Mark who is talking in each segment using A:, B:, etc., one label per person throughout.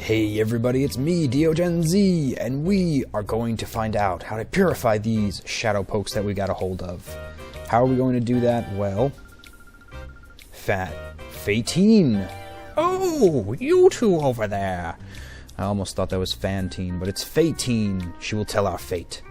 A: Hey everybody, it's me, DeoGenZ, and we are going to find out how to purify these shadow pokes that we got a hold of. How are we going to do that? Well, Fatine. Oh, you two over there. I almost thought that was Fantine, but it's Fatine. She will tell our fate.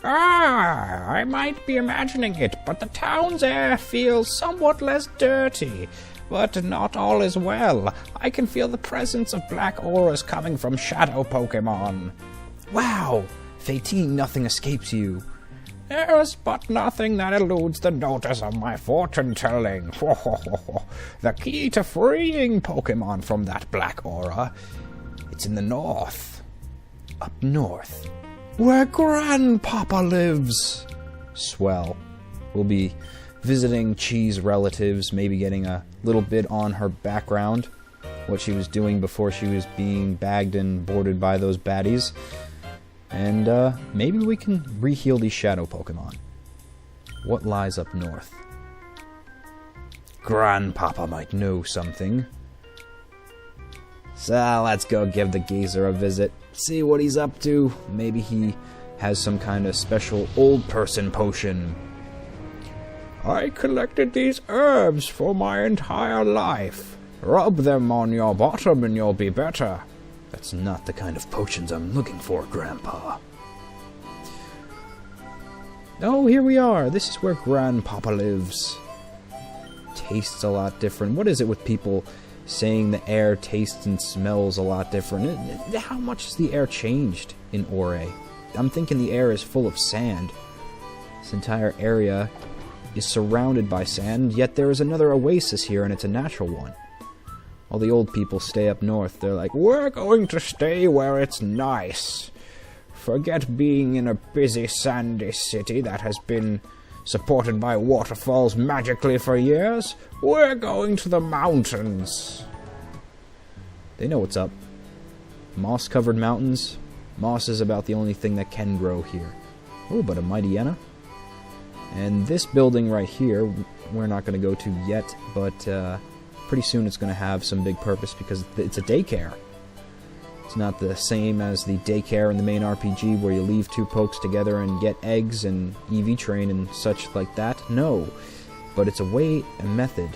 B: I might be imagining it, but the town's air feels somewhat less dirty. But not all is well. I can feel the presence of black auras coming from shadow Pokemon.
A: Wow! Fatine, nothing escapes you.
B: There's but nothing that eludes the notice of my fortune-telling. The key to freeing Pokemon from that black aura, it's in the north.
A: Up north, where Grandpapa lives. Swell. We'll be visiting Chi's relatives, maybe getting a little bit on her background, what she was doing before she was being bagged and boarded by those baddies. And maybe we can re-heal these shadow Pokemon. What lies up north? Grandpapa might know something. So let's go give the geezer a visit, see what he's up to. Maybe he has some kind of special old person potion.
B: I collected these herbs for my entire life. Rub them on your bottom and you'll be better.
A: That's not the kind of potions I'm looking for, Grandpa. Oh, here we are. This is where Grandpapa lives. Tastes a lot different. What is it with people saying the air tastes and smells a lot different? How much has the air changed in Ore? I'm thinking the air is full of sand. This entire area is surrounded by sand, yet there is another oasis here, and it's a natural one. All the old people stay up north. They're like,
B: we're going to stay where it's nice. Forget being in a busy, sandy city that has been supported by waterfalls magically for years. We're going to the mountains.
A: They know what's up. Moss-covered mountains. Moss is about the only thing that can grow here. Oh, but a Mightyena. And this building right here, we're not going to go to yet, but pretty soon it's going to have some big purpose because it's a daycare. It's not the same as the daycare in the main RPG where you leave two pokes together and get eggs and EV train and such like that. No, but it's a method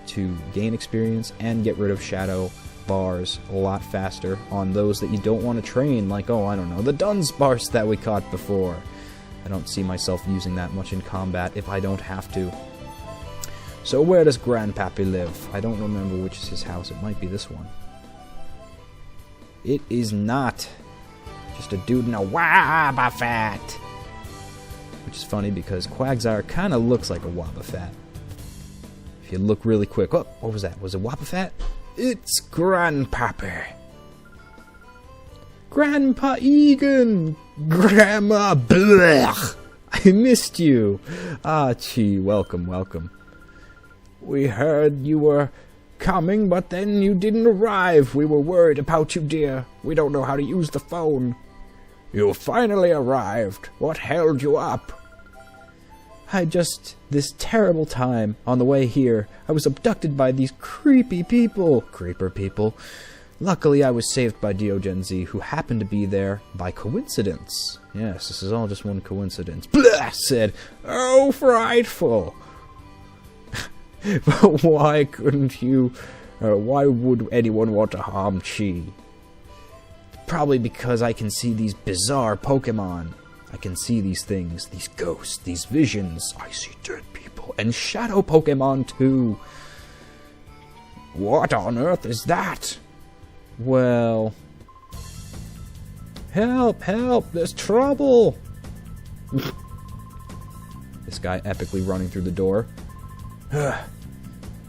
A: to gain experience and get rid of shadow bars a lot faster on those that you don't want to train, like, oh, I don't know, the Dunsparce that we caught before. I don't see myself using that much in combat if I don't have to. So where does Grandpappy live? I don't remember which is his house. It might be this one. It is not. Just a dude in a Wobbuffet. Which is funny because Quagsire kind of looks like a Wobbuffet. If you look really quick. Oh, what was that? Was it Wobbuffet? It's Grandpappy. Grandpa Egan! Grandma Blech! I missed you! Ah, Chi, welcome, welcome.
B: We heard you were coming, but then you didn't arrive. We were worried about you, dear. We don't know how to use the phone. You finally arrived. What held you up?
A: This terrible time on the way here. I was abducted by these creepy people. Creeper people. Luckily, I was saved by DeoGenZ, who happened to be there by coincidence. Yes, this is all just one coincidence. Blah! Said,
B: oh, frightful! But why couldn't you... why would anyone want to harm Chi?
A: Probably because I can see these bizarre Pokemon. I can see these things, these ghosts, these visions. I see dead people. And shadow Pokemon, too.
B: What on earth is that?
A: Well... Help! Help! There's trouble! This guy epically running through the door.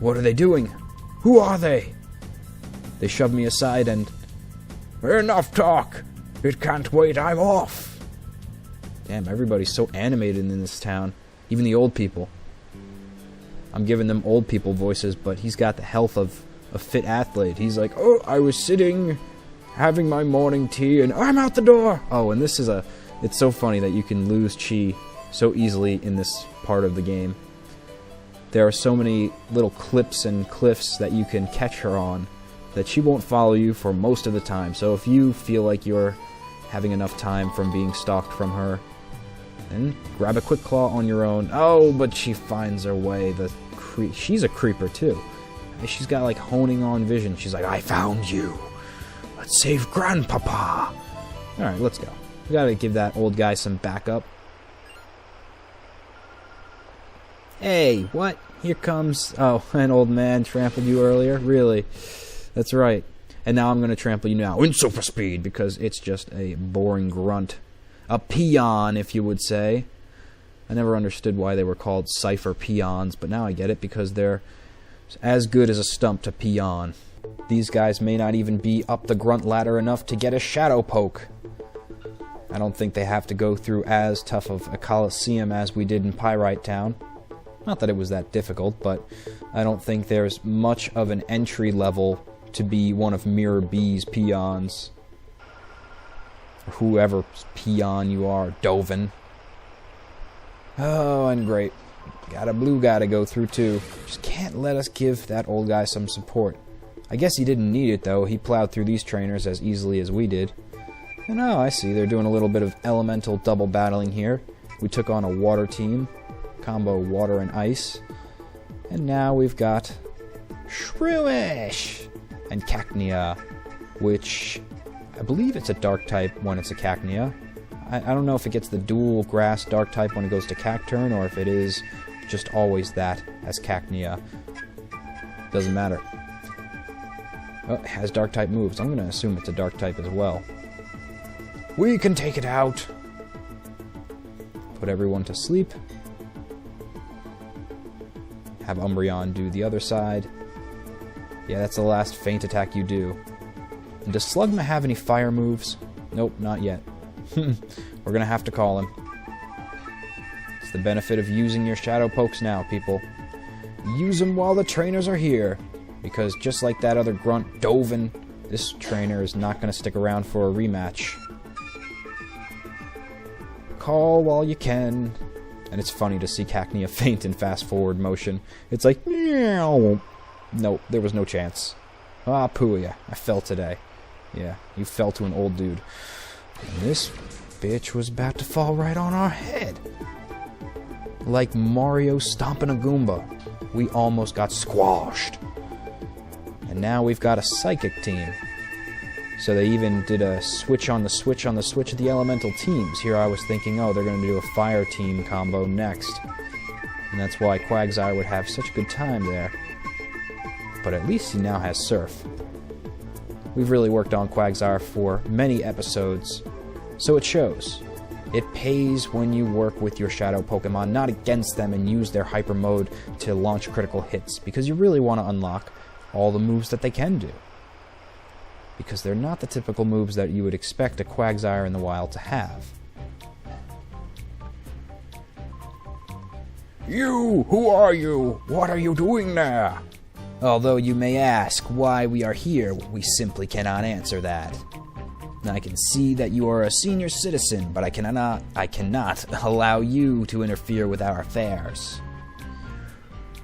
A: What are they doing? Who are they? They shoved me aside and...
B: Enough talk! It can't wait, I'm off!
A: Damn, everybody's so animated in this town. Even the old people. I'm giving them old people voices, but he's got the health of a fit athlete. He's like, oh, I was sitting, having my morning tea, and I'm out the door! Oh, and this is it's so funny that you can lose Chi so easily in this part of the game. there are so many little clips and cliffs that you can catch her on that she won't follow you for most of the time. So if you feel like you're having enough time from being stalked from her, then grab a quick claw on your own. Oh, but she finds her way. She's a creeper too. She's got like honing on vision. She's like, I found you. Let's save Grandpapa. Alright, let's go. We gotta give that old guy some backup. Hey, what? Here comes... Oh, an old man trampled you earlier? Really? That's right. And now I'm going to trample you now in super speed, because it's just a boring grunt. A peon, if you would say. I never understood why they were called cipher peons, but now I get it, because they're as good as a stump to peon. These guys may not even be up the grunt ladder enough to get a shadow poke. I don't think they have to go through as tough of a Colosseum as we did in Pyrite Town. Not that it was that difficult, but I don't think there's much of an entry level to be one of Mirror B's peons. Or whoever peon you are, Dovin. Oh, and great. Got a blue guy to go through too. Just can't let us give that old guy some support. I guess he didn't need it though. He plowed through these trainers as easily as we did. And oh, I see. They're doing a little bit of elemental double battling here. We took on a water team. Combo water and ice. And now we've got Shrewish and Cacnea, which I believe it's a dark type when it's a Cacnea. I don't know if it gets the dual grass dark type when it goes to Cacturn, or if it is just always that as Cacnea. Doesn't matter. Oh, it has dark type moves. I'm going to assume it's a dark type as well. We can take it out. Put everyone to sleep. Have Umbreon do the other side. Yeah, that's the last feint attack you do. And does Slugma have any fire moves? Nope, not yet. We're gonna have to call him. It's the benefit of using your shadow pokes now, people. Use them while the trainers are here. Because just like that other grunt, Dovin, this trainer is not gonna stick around for a rematch. Call while you can. And it's funny to see Cacnea faint in fast-forward motion. It's like, nope, there was no chance. Ah, Puya, I fell today. Yeah, you fell to an old dude. And this bitch was about to fall right on our head. Like Mario stomping a Goomba. We almost got squashed. And now we've got a Psychic team. So they even did a switch on the switch on the switch of the elemental teams. Here I was thinking, oh, they're going to do a fire team combo next. And that's why Quagsire would have such a good time there. But at least he now has Surf. We've really worked on Quagsire for many episodes, so it shows. It pays when you work with your Shadow Pokemon, not against them, and use their Hyper Mode to launch critical hits, because you really want to unlock all the moves that they can do. Because they're not the typical moves that you would expect a Quagsire in the wild to have.
B: You! Who are you? What are you doing there?
A: Although you may ask why we are here, we simply cannot answer that. I can see that you are a senior citizen, but I cannot allow you to interfere with our affairs.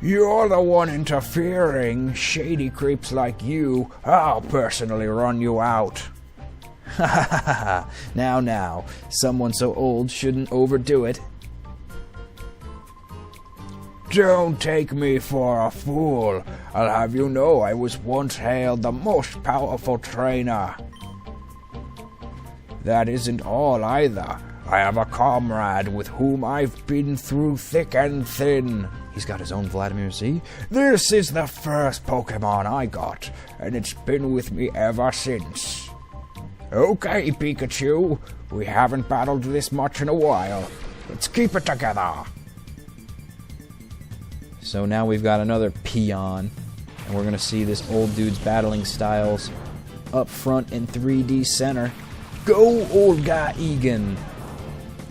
B: You're the one interfering. Shady creeps like you. I'll personally run you out.
A: Ha ha ha ha. Now, someone so old shouldn't overdo it.
B: Don't take me for a fool. I'll have you know I was once hailed the most powerful trainer. That isn't all either. I have a comrade with whom I've been through thick and thin.
A: He's got his own Vladimir Z.
B: This is the first Pokemon I got, and it's been with me ever since. Okay, Pikachu, we haven't battled this much in a while. Let's keep it together.
A: So now we've got another peon, and we're going to see this old dude's battling styles up front in 3D center. Go, old guy Egan!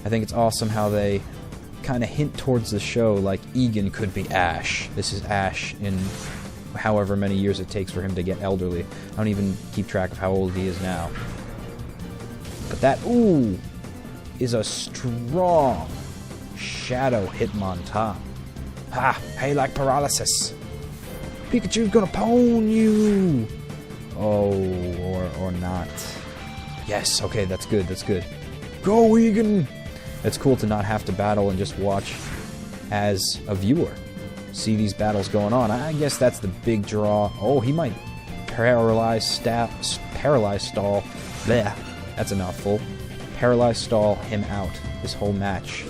A: I think it's awesome how they kind of hint towards the show like Egan could be Ash. This is Ash in however many years it takes for him to get elderly. I don't even keep track of how old he is now. But that, ooh, is a strong Shadow Hitmontop. Ha! How you like paralysis? Pikachu's gonna pwn you! Oh, or not. Yes, okay, that's good, that's good. Go, Egan! It's cool to not have to battle and just watch as a viewer. See these battles going on. I guess that's the big draw. Oh, he might paralyze stall. Bleh, that's a mouthful. Paralyze stall him out this whole match.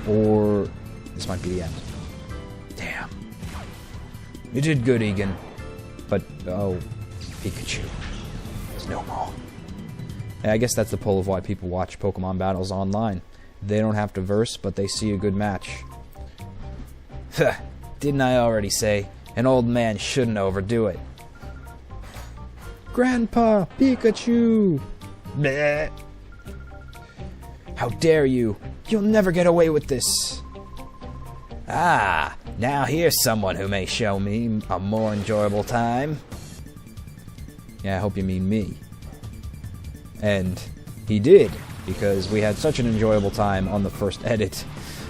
A: Or this might be the end. Damn. You did good, Egan. But, oh, Pikachu. There's no more. And I guess that's the pull of why people watch Pokemon battles online. They don't have to verse, but they see a good match. Didn't I already say, an old man shouldn't overdo it? Grandpa, Pikachu! Bleh. How dare you! You'll never get away with this! Ah, now here's someone who may show me a more enjoyable time. Yeah, I hope you mean me. And he did, because we had such an enjoyable time on the first edit.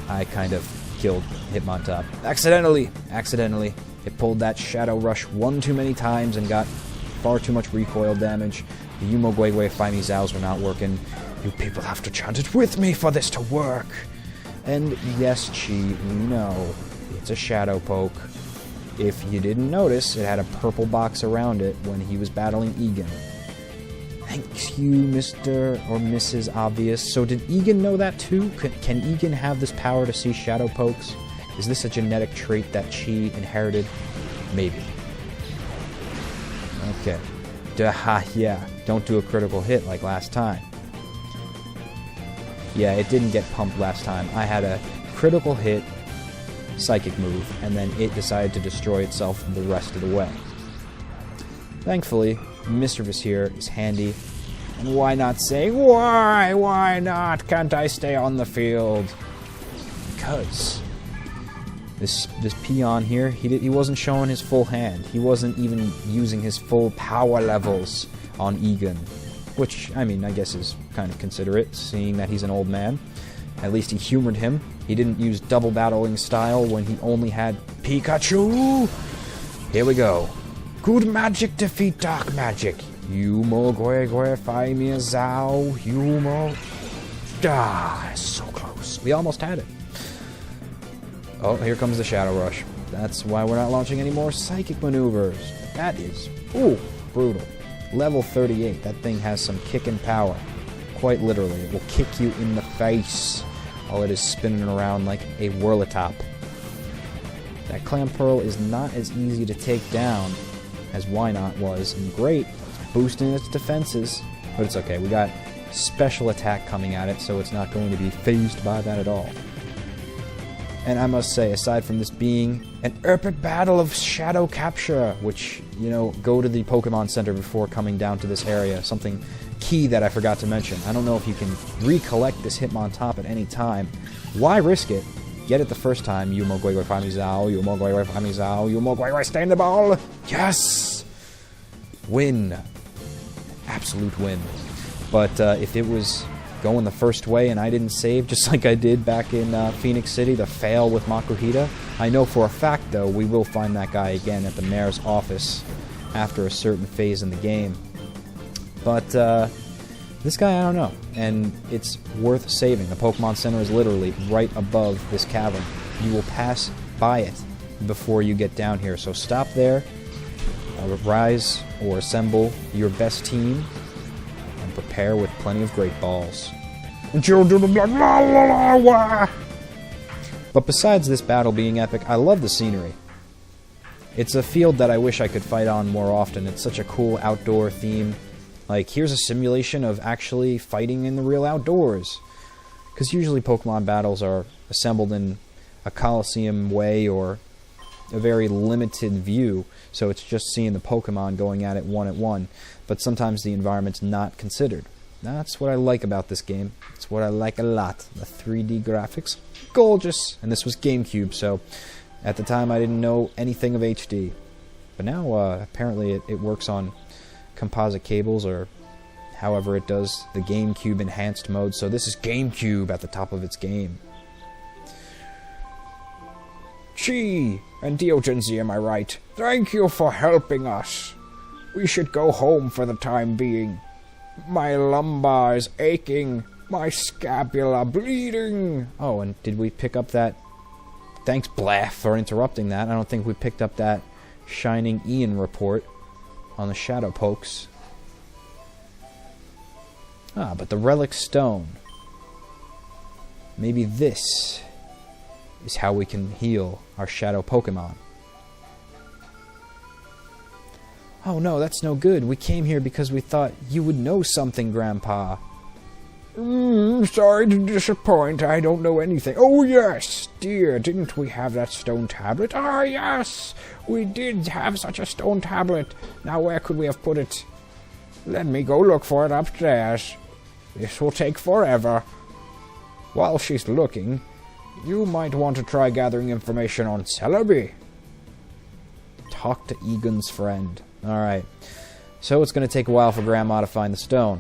A: I kind of killed Hitmontop. Accidentally! It pulled that Shadow Rush one too many times and got far too much recoil damage. The Yumo Guigui Fight Me Zows were not working. You people have to chant it with me for this to work. And yes, Chi, we know. It's a Shadow Poke. If you didn't notice, it had a purple box around it when he was battling Egan. Thank you, Mr. or Mrs. Obvious. So did Egan know that too? Can Egan have this power to see Shadow Pokes? Is this a genetic trait that Chi inherited? Maybe. Okay. Yeah, don't do a critical hit like last time. Yeah, it didn't get pumped last time. I had a critical hit psychic move, and then it decided to destroy itself the rest of the way. Thankfully, Mischievous here is handy. And why not say, why? Why not? Can't I stay on the field? Because this peon here, he wasn't showing his full hand. He wasn't even using his full power levels on Egan. Which, I mean, I guess is kind of considerate, seeing that he's an old man. At least he humored him. He didn't use double battling style when he only had Pikachu! Here we go. Good magic defeat dark magic. Yumo Guigui Fight Me Zao. Yumo. Ah, so close. We almost had it. Oh, here comes the Shadow Rush. That's why we're not launching any more psychic maneuvers. That is, ooh, brutal. Level 38. That thing has some kicking power. Quite literally. It will kick you in the face while it is spinning around like a Whirlitop. That Clamperl is not as easy to take down as Wynot was. And great, it's boosting its defenses. But it's okay. We got special attack coming at it, so it's not going to be phased by that at all. And I must say, aside from this being an epic battle of shadow capture, which, you know, go to the Pokemon Center before coming down to this area, something key that I forgot to mention. I don't know if you can recollect this Hitmontop at any time. Why risk it? Get it the first time. Yumo Guigui Fight Me Zao, Yumo Guigui Fight Me Zao, Yumo Guigui stay in the ball! Yes! Win. Absolute win. But if it was going the first way and I didn't save, just like I did back in Phoenix City, the fail with Makuhita. I know for a fact, though, we will find that guy again at the mayor's office after a certain phase in the game. But this guy, I don't know, and it's worth saving. The Pokemon Center is literally right above this cavern. You will pass by it before you get down here, so stop there, rise or assemble your best team, and prepare with plenty of Great Balls. But besides this battle being epic, I love the scenery. It's a field that I wish I could fight on more often. It's such a cool outdoor theme. Like, here's a simulation of actually fighting in the real outdoors. Because usually Pokemon battles are assembled in a Colosseum way or a very limited view, so it's just seeing the Pokemon going at it one. But sometimes the environment's not considered. That's what I like about this game. It's what I like a lot. The 3D graphics, gorgeous. And this was GameCube, so at the time I didn't know anything of HD. But now apparently it works on composite cables, or however it does the GameCube enhanced mode. So this is GameCube at the top of its game.
B: Chi and DeoGenZ, am I right? Thank you for helping us. We should go home for the time being. My lumbar is aching. My scapula bleeding.
A: Oh, and did we pick up that... Thanks, Blah, for interrupting that. I don't think we picked up that Shining Ian report on the Shadow Pokes. Ah, but the Relic Stone. Maybe this is how we can heal our Shadow Pokemon. Oh no, that's no good. We came here because we thought you would know something, Grandpa.
B: Sorry to disappoint. I don't know anything. Oh yes, dear, didn't we have that stone tablet? Ah yes, we did have such a stone tablet. Now where could we have put it? Let me go look for it upstairs. This will take forever. While she's looking, you might want to try gathering information on Celebi.
A: Talk to Egan's friend. Alright, so it's going to take a while for Grandma to find the stone.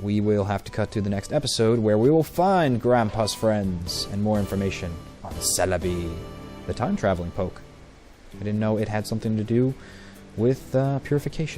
A: We will have to cut to the next episode where we will find Grandpa's friends and more information on Celebi, the time-traveling poke. I didn't know it had something to do with purification.